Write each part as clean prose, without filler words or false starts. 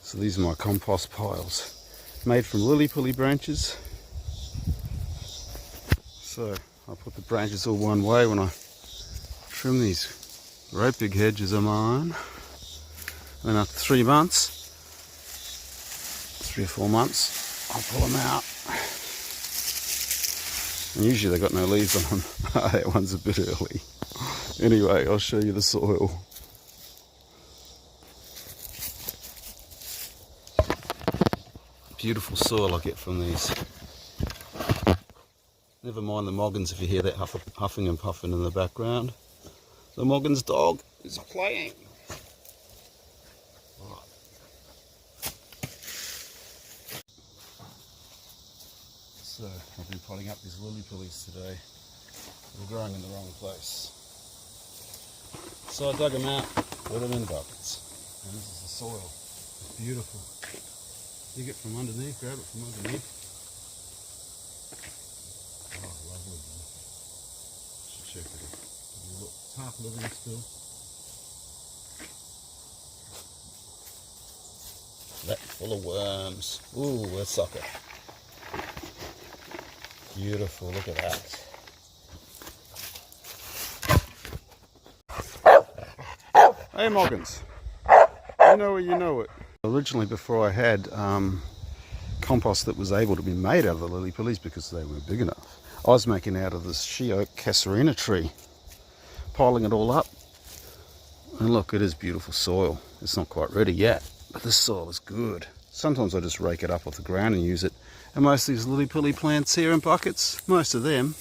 So these are my compost piles, made from lily pulley branches. So I put the branches all one way when I trim these great big hedges of mine. And then after 3 months, 3 or 4 months, I'll pull them out. And usually they've got no leaves on them. That one's a bit early. Anyway, I'll show you the soil. Beautiful soil I get from these. Never mind the Moggins if you hear that huffing and puffing in the background. The Moggins dog is playing. So I've been potting up these lily pulleys today. They're growing in the wrong place. So I dug them out, put them in buckets. And this is the soil. It's beautiful. Dig it from underneath, grab it from underneath. Oh, lovely. Should check it out. Look, it's half living still. That full of worms. Ooh, a sucker. Beautiful, look at that. Hey Moggins, you know it, you know it. Originally, before I had compost that was able to be made out of the lily pulleys because they weren't big enough, I was making out of this she oak casuarina tree, piling it all up. And look, it is beautiful soil. It's not quite ready yet, but this soil is good. Sometimes I just rake it up off the ground and use it. And most of these lily pulley plants here in buckets, most of them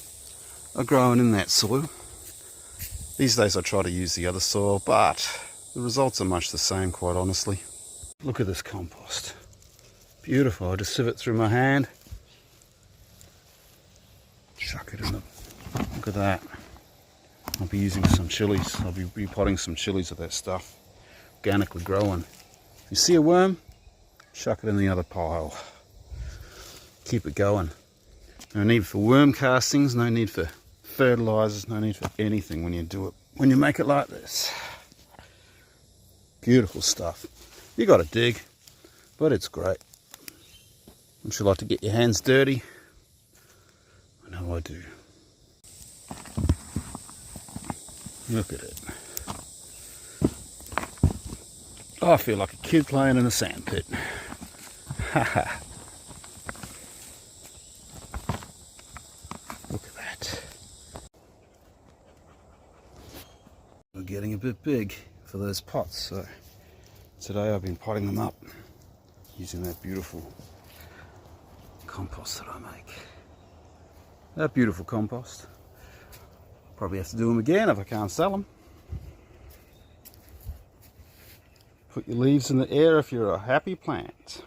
are growing in that soil. These days I try to use the other soil, but the results are much the same, quite honestly. Look at this compost. Beautiful. I just sieve it through my hand. Chuck it in the... Look at that. I'll be using some chilies. I'll be repotting some chilies of that stuff. Organically growing. If you see a worm, chuck it in the other pile. Keep it going. No need for worm castings, no need for fertilizers, no need for anything when you do it. When you make it like this. Beautiful stuff. You got to dig, but it's great. Don't you like to get your hands dirty? I know I do. Look at it. I feel like a kid playing in a sandpit. Haha. Look at that. We're getting a bit big for those pots, so today I've been potting them up using that beautiful compost that I make. That beautiful compost. Probably have to do them again if I can't sell them. Put your leaves in the air if you're a happy plant.